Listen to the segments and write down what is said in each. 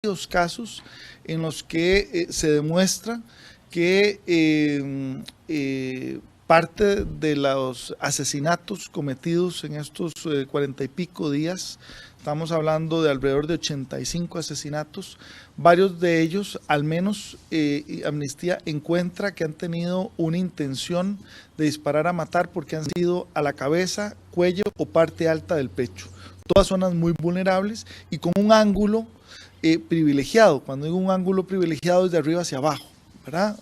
varios casos en los que se demuestra que parte de los asesinatos cometidos en estos 40 y pico días, estamos hablando de alrededor de 85 asesinatos, varios de ellos, al menos Amnistía encuentra que han tenido una intención de disparar a matar porque han sido a la cabeza, cuello o parte alta del pecho. Todas zonas muy vulnerables y con un ángulo privilegiado. Cuando digo un ángulo privilegiado es de arriba hacia abajo, ¿verdad?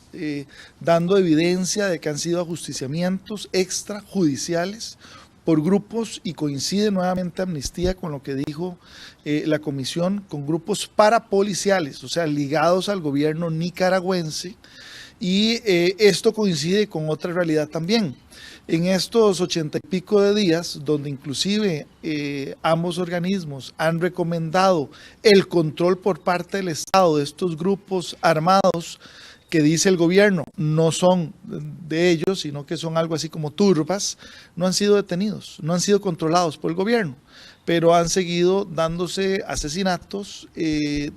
Dando evidencia de que han sido ajusticiamientos extrajudiciales por grupos, y coincide nuevamente Amnistía con lo que dijo la comisión, con grupos parapoliciales, o sea, ligados al gobierno nicaragüense, y esto coincide con otra realidad también. En estos 80 y pico de días, donde inclusive ambos organismos han recomendado el control por parte del Estado de estos grupos armados, que dice el gobierno no son de ellos, sino que son algo así como turbas, no han sido detenidos, no han sido controlados por el gobierno, pero han seguido dándose asesinatos,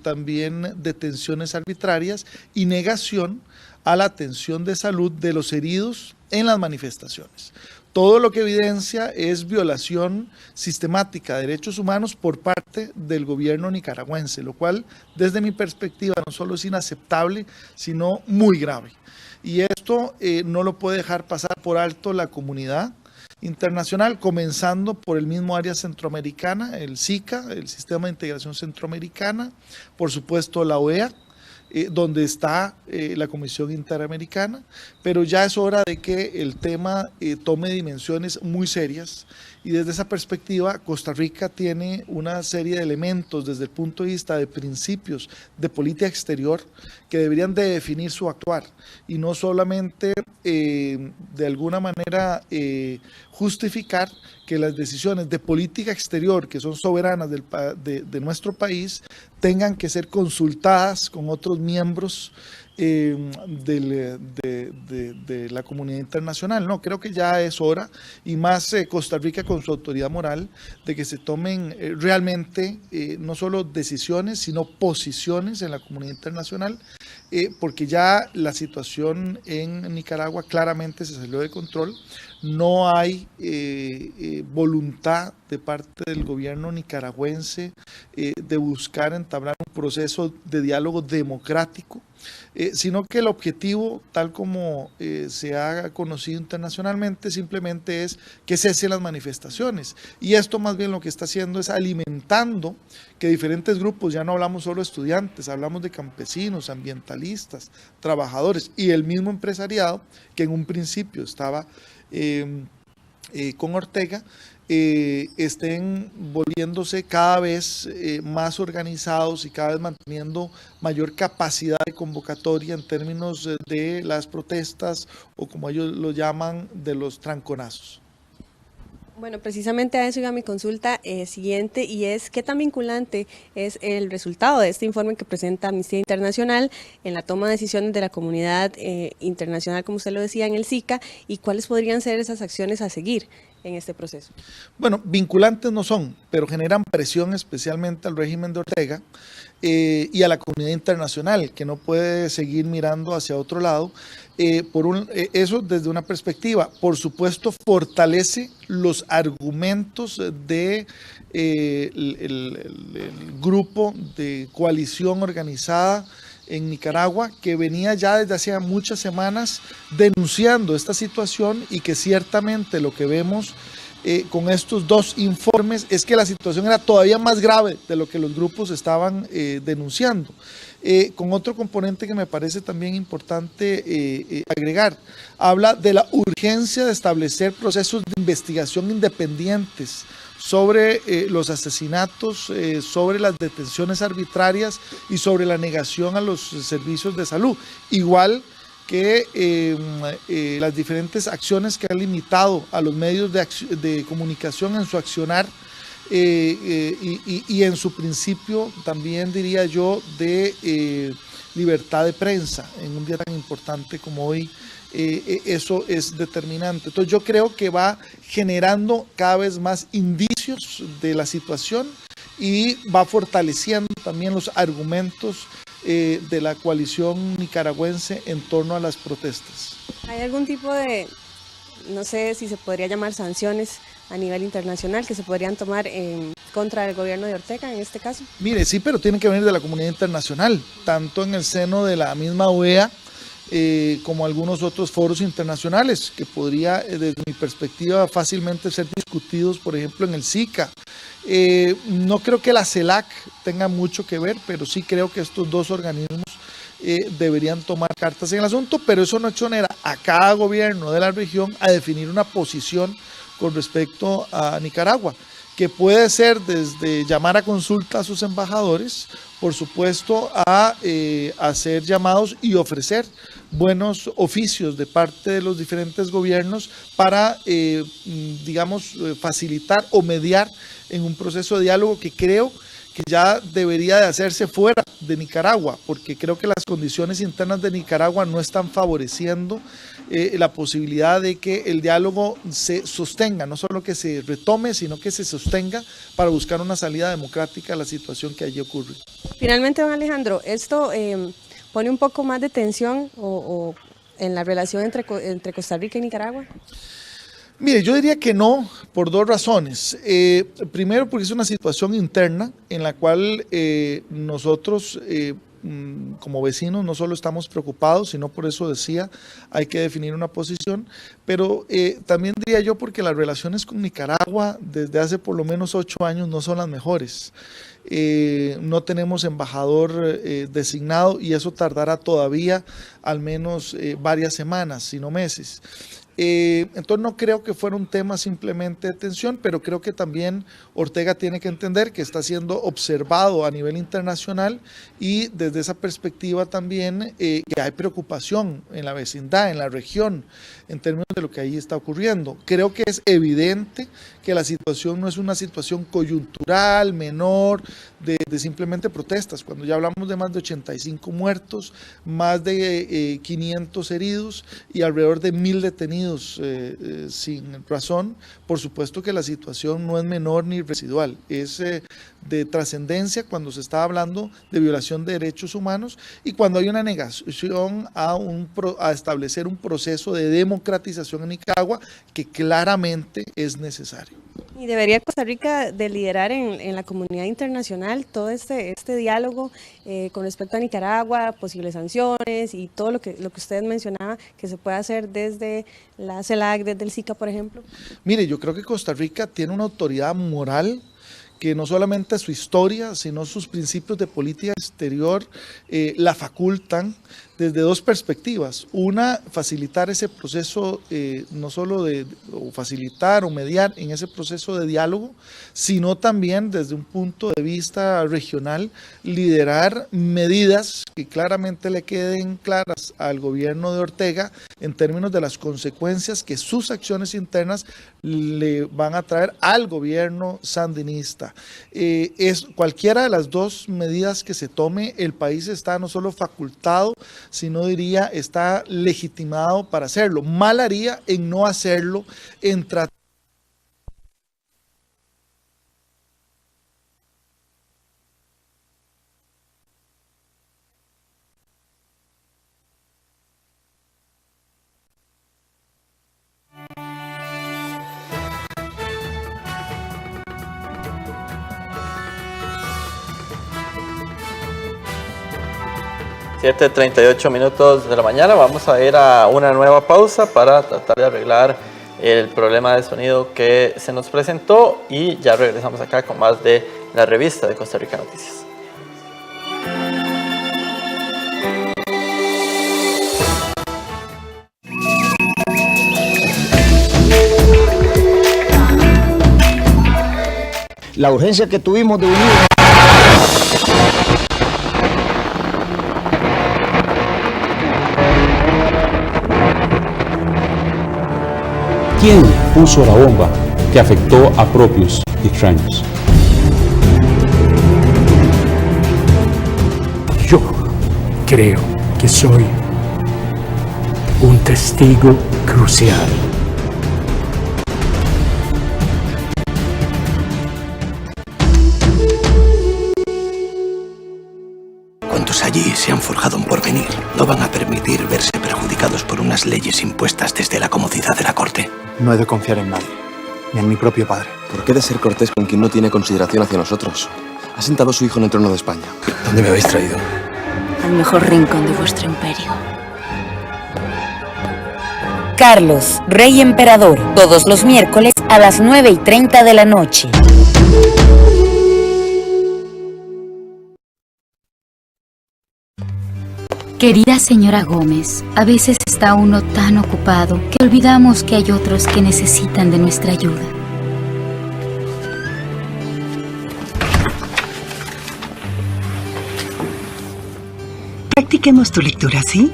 también detenciones arbitrarias y negación a la atención de salud de los heridos en las manifestaciones. Todo lo que evidencia es violación sistemática de derechos humanos por parte del gobierno nicaragüense, lo cual desde mi perspectiva no solo es inaceptable, sino muy grave. Y esto no lo puede dejar pasar por alto la comunidad internacional, comenzando por el mismo área centroamericana, el SICA, el Sistema de Integración Centroamericana, por supuesto la OEA, donde está la Comisión Interamericana, pero ya es hora de que el tema tome dimensiones muy serias, y desde esa perspectiva Costa Rica tiene una serie de elementos desde el punto de vista de principios de política exterior que deberían de definir su actuar, y no solamente de alguna manera justificar que las decisiones de política exterior, que son soberanas de nuestro país, tengan que ser consultadas con otros miembros de la comunidad internacional. No, creo que ya es hora, y más Costa Rica con su autoridad moral, de que se tomen realmente no solo decisiones, sino posiciones en la comunidad internacional, porque ya la situación en Nicaragua claramente se salió de control. No hay voluntad de parte del gobierno nicaragüense de buscar entablar un proceso de diálogo democrático, sino que el objetivo, tal como se ha conocido internacionalmente, simplemente es que cesen las manifestaciones. Y esto más bien lo que está haciendo es alimentando que diferentes grupos, ya no hablamos solo de estudiantes, hablamos de campesinos, ambientalistas, trabajadores y el mismo empresariado, que en un principio estaba con Ortega, estén volviéndose cada vez más organizados y cada vez manteniendo mayor capacidad de convocatoria en términos de las protestas, o como ellos lo llaman, de los tranconazos. Bueno, precisamente a eso iba mi consulta siguiente, y es qué tan vinculante es el resultado de este informe que presenta Amnistía Internacional en la toma de decisiones de la comunidad internacional, como usted lo decía, en el SICA, y cuáles podrían ser esas acciones a seguir en este proceso. Bueno, vinculantes no son, pero generan presión especialmente al régimen de Ortega y a la comunidad internacional, que no puede seguir mirando hacia otro lado. Eso desde una perspectiva, por supuesto, fortalece los argumentos de el grupo de coalición organizada en Nicaragua, que venía ya desde hace muchas semanas denunciando esta situación, y que ciertamente lo que vemos con estos dos informes es que la situación era todavía más grave de lo que los grupos estaban denunciando. Con otro componente que me parece también importante agregar, habla de la urgencia de establecer procesos de investigación independientes sobre los asesinatos, sobre las detenciones arbitrarias y sobre la negación a los servicios de salud, igual que las diferentes acciones que han limitado a los medios de comunicación en su accionar, y en su principio también, diría yo, de libertad de prensa en un día tan importante como hoy. Eso es determinante. Entonces yo creo que va generando cada vez más indicios de la situación, y va fortaleciendo también los argumentos de la coalición nicaragüense en torno a las protestas. ¿Hay algún tipo de, no sé si se podría llamar sanciones a nivel internacional que se podrían tomar en contra del gobierno de Ortega en este caso? Mire, sí, pero tienen que venir de la comunidad internacional, tanto en el seno de la misma OEA como algunos otros foros internacionales que podría, desde mi perspectiva, fácilmente ser discutidos, por ejemplo, en el SICA. No creo que la CELAC tenga mucho que ver, pero sí creo que estos dos organismos deberían tomar cartas en el asunto, pero eso no exonera a cada gobierno de la región a definir una posición con respecto a Nicaragua, que puede ser desde llamar a consulta a sus embajadores, por supuesto, a hacer llamados y ofrecer buenos oficios de parte de los diferentes gobiernos para, digamos, facilitar o mediar en un proceso de diálogo que creo que ya debería de hacerse fuera de Nicaragua, porque creo que las condiciones internas de Nicaragua no están favoreciendo la posibilidad de que el diálogo se sostenga, no solo que se retome, sino que se sostenga para buscar una salida democrática a la situación que allí ocurre. Finalmente, don Alejandro, esto pone un poco más de tensión o en la relación entre Costa Rica y Nicaragua. Mire, yo diría que no, por dos razones. Primero, porque es una situación interna en la cual nosotros, como vecinos, no solo estamos preocupados, sino por eso decía, hay que definir una posición, pero también diría yo porque las relaciones con Nicaragua desde hace por lo menos 8 años no son las mejores. No tenemos embajador designado y eso tardará todavía al menos varias semanas, si no meses. Entonces no creo que fuera un tema simplemente de tensión, pero creo que también Ortega tiene que entender que está siendo observado a nivel internacional y desde esa perspectiva también que hay preocupación en la vecindad, en la región, en términos de lo que ahí está ocurriendo. Creo que es evidente que la situación no es una situación coyuntural, menor, de simplemente protestas. Cuando ya hablamos de más de 85 muertos, más de 500 heridos y alrededor de 1000 detenidos sin razón, por supuesto que la situación no es menor ni residual, es de trascendencia cuando se está hablando de violación de derechos humanos y cuando hay una negación a establecer un proceso de democratización en Nicaragua que claramente es necesario. ¿Y debería Costa Rica de liderar en la comunidad internacional todo este diálogo con respecto a Nicaragua, posibles sanciones y todo lo que usted mencionaba que se puede hacer desde la CELAC, desde el SICA, por ejemplo? Mire, yo creo que Costa Rica tiene una autoridad moral que no solamente su historia, sino sus principios de política exterior la facultan desde dos perspectivas. Una, facilitar ese proceso, no solo facilitar o mediar en ese proceso de diálogo, sino también desde un punto de vista regional, liderar medidas que claramente le queden claras al gobierno de Ortega en términos de las consecuencias que sus acciones internas le van a traer al gobierno sandinista. Cualquiera de las dos medidas que se tome, el país está no solo facultado, sino diría está legitimado para hacerlo. Mal haría en no hacerlo, en tratar. Siete 38 minutos de la mañana, vamos a ir a una nueva pausa para tratar de arreglar el problema de sonido que se nos presentó y ya regresamos acá con más de la revista de Costa Rica Noticias. La urgencia que tuvimos de unir. ¿Quién puso la bomba que afectó a propios y extraños? Yo creo que soy un testigo crucial. ¿Cuántos allí se han forjado un porvenir? No van a permitir verse perjudicados por unas leyes impuestas desde la comodidad de la corte. No he de confiar en nadie, ni en mi propio padre. ¿Por qué he de ser cortés con quien no tiene consideración hacia nosotros? Ha sentado a su hijo en el trono de España. ¿Dónde me habéis traído? Al mejor rincón de vuestro imperio. Carlos, Rey Emperador, todos los miércoles a las 9:30 de la noche. Querida señora Gómez, a veces está uno tan ocupado que olvidamos que hay otros que necesitan de nuestra ayuda. Practiquemos tu lectura, ¿sí?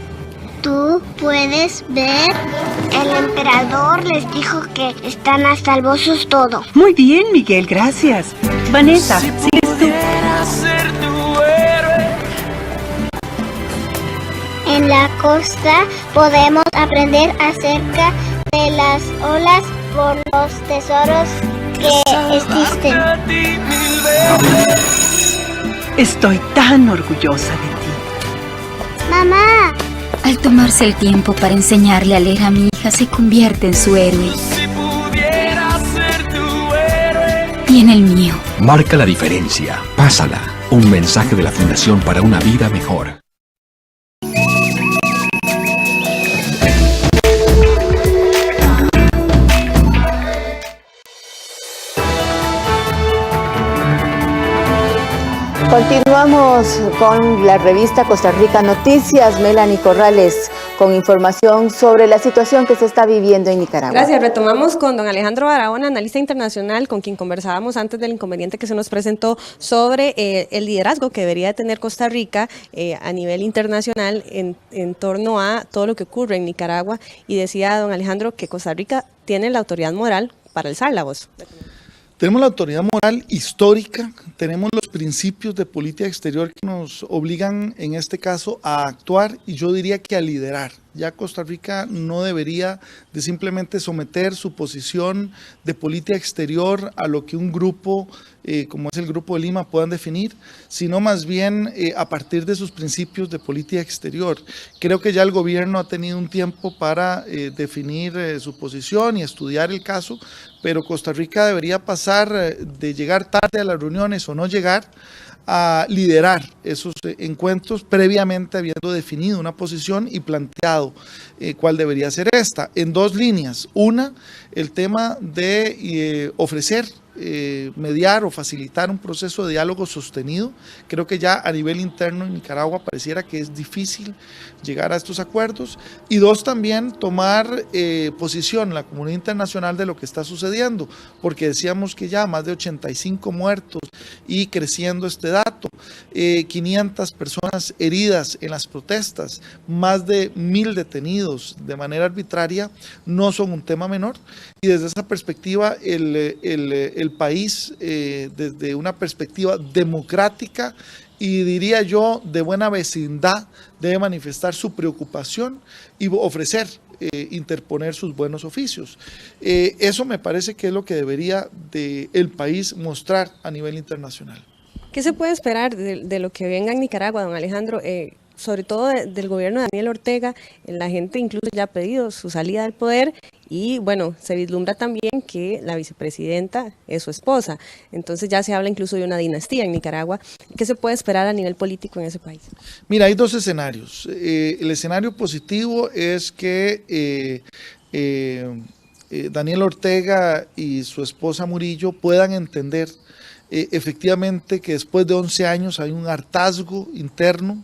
Tú puedes ver. El emperador les dijo que están a salvo sus todo. Muy bien, Miguel, gracias. Vanessa, sigues tú. En la costa podemos aprender acerca de las olas por los tesoros que existen. Estoy tan orgullosa de ti. ¡Mamá! Al tomarse el tiempo para enseñarle a leer a mi hija, se convierte en su héroe. Y en el mío. Marca la diferencia. Pásala. Un mensaje de la Fundación para una vida mejor. Continuamos con la revista Costa Rica Noticias. Melanie Corrales con información sobre la situación que se está viviendo en Nicaragua. Gracias. Retomamos con don Alejandro Barahona, analista internacional, con quien conversábamos antes del inconveniente que se nos presentó sobre el liderazgo que debería tener Costa Rica a nivel internacional en torno a todo lo que ocurre en Nicaragua. Y decía don Alejandro que Costa Rica tiene la autoridad moral para alzar la voz. Tenemos la autoridad moral histórica, tenemos los principios de política exterior que nos obligan en este caso a actuar y yo diría que a liderar. Ya Costa Rica no debería de simplemente someter su posición de política exterior a lo que un grupo como es el Grupo de Lima puedan definir, sino más bien a partir de sus principios de política exterior. Creo que ya el gobierno ha tenido un tiempo para definir su posición y estudiar el caso, pero Costa Rica debería pasar de llegar tarde a las reuniones o no llegar a liderar esos encuentros previamente habiendo definido una posición y planteado cuál debería ser esta, en dos líneas. Una, el tema de ofrecer, mediar o facilitar un proceso de diálogo sostenido. Creo que ya a nivel interno en Nicaragua pareciera que es difícil llegar a estos acuerdos. Y dos, también tomar posición en la comunidad internacional de lo que está sucediendo, porque decíamos que ya más de 85 muertos y creciendo este dato, 500 personas heridas en las protestas, más de 1000 detenidos de manera arbitraria, no son un tema menor. Y desde esa perspectiva el país, desde una perspectiva democrática y diría yo de buena vecindad, debe manifestar su preocupación y ofrecer, interponer sus buenos oficios. Eso me parece que es lo que debería el país mostrar a nivel internacional. ¿Qué se puede esperar de lo que venga en Nicaragua, don Alejandro? Sobre todo del gobierno de Daniel Ortega. La gente incluso ya ha pedido su salida del poder y bueno, se vislumbra también que la vicepresidenta es su esposa. Entonces ya se habla incluso de una dinastía en Nicaragua. ¿Qué se puede esperar a nivel político en ese país? Mira, hay dos escenarios. El escenario positivo es que Daniel Ortega y su esposa Murillo puedan entender efectivamente que después de 11 años hay un hartazgo interno.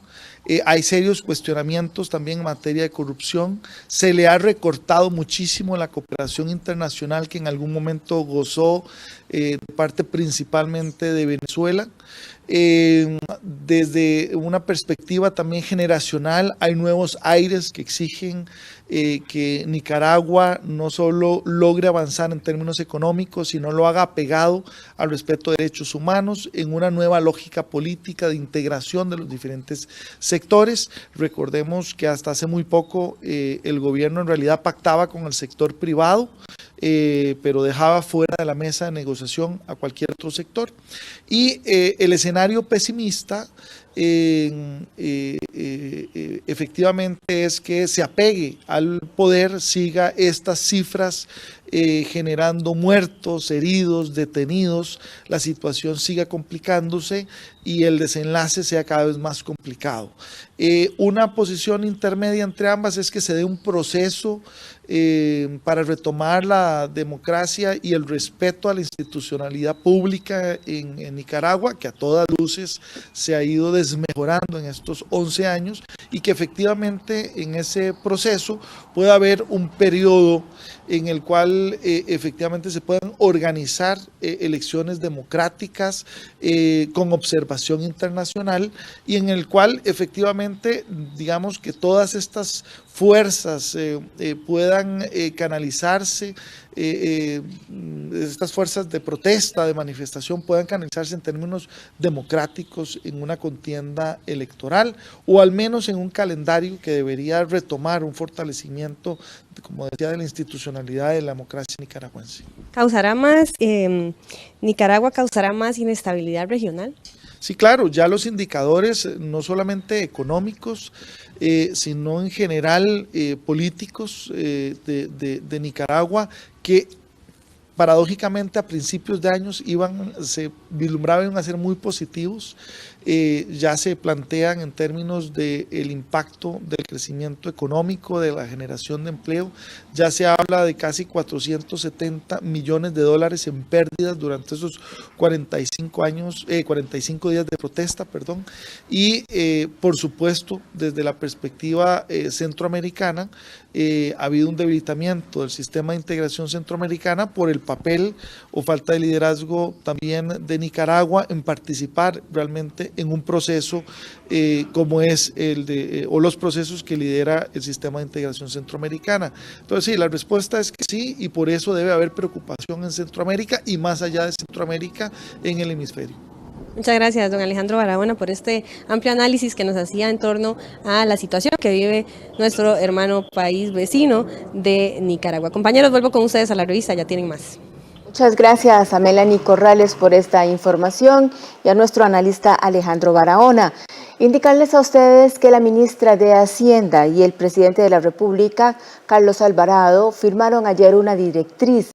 Hay serios cuestionamientos también en materia de corrupción. Se le ha recortado muchísimo la cooperación internacional que en algún momento gozó de parte principalmente de Venezuela. Desde una perspectiva también generacional, hay nuevos aires que exigen que Nicaragua no solo logre avanzar en términos económicos, sino lo haga apegado al respeto de derechos humanos en una nueva lógica política de integración de los diferentes sectores. Recordemos que hasta hace muy poco el gobierno en realidad pactaba con el sector privado, pero dejaba fuera de la mesa de negociación a cualquier otro sector. Y el escenario pesimista efectivamente es que se apegue al poder, siga estas cifras generando muertos, heridos, detenidos, la situación siga complicándose y el desenlace sea cada vez más complicado. Una posición intermedia entre ambas es que se dé un proceso para retomar la democracia y el respeto a la institucionalidad pública en Nicaragua, que a todas luces se ha ido desmejorando en estos 11 años, y que efectivamente en ese proceso puede haber un periodo en el cual efectivamente se puedan organizar elecciones democráticas con observación internacional, y en el cual efectivamente digamos que todas estas fuerzas puedan canalizarse, estas fuerzas de protesta, de manifestación, puedan canalizarse en términos democráticos en una contienda electoral, o al menos en un calendario que debería retomar un fortalecimiento, como decía, de la institucionalidad de la democracia nicaragüense. ¿Causará más, Nicaragua causará más inestabilidad regional? Sí, claro, ya los indicadores, no solamente económicos, sino en general políticos de Nicaragua, que paradójicamente a principios de años se vislumbraban a ser muy positivos, ya se plantean en términos del impacto del crecimiento económico, de la generación de empleo, ya se habla de casi 470 millones de dólares en pérdidas durante esos 45 días de protesta, y por supuesto desde la perspectiva centroamericana, ha habido un debilitamiento del sistema de integración centroamericana por el papel o falta de liderazgo también de Nicaragua en participar realmente en un proceso como es o los procesos que lidera el sistema de integración centroamericana. Entonces sí, la respuesta es que sí, y por eso debe haber preocupación en Centroamérica y más allá de Centroamérica en el hemisferio. Muchas gracias, don Alejandro Barahona, por este amplio análisis que nos hacía en torno a la situación que vive nuestro hermano país vecino de Nicaragua. Compañeros, vuelvo con ustedes a la revista, ya tienen más. Muchas gracias a Melanie Corrales por esta información y a nuestro analista Alejandro Barahona. Indicarles a ustedes que la ministra de Hacienda y el presidente de la República, Carlos Alvarado, firmaron ayer una directriz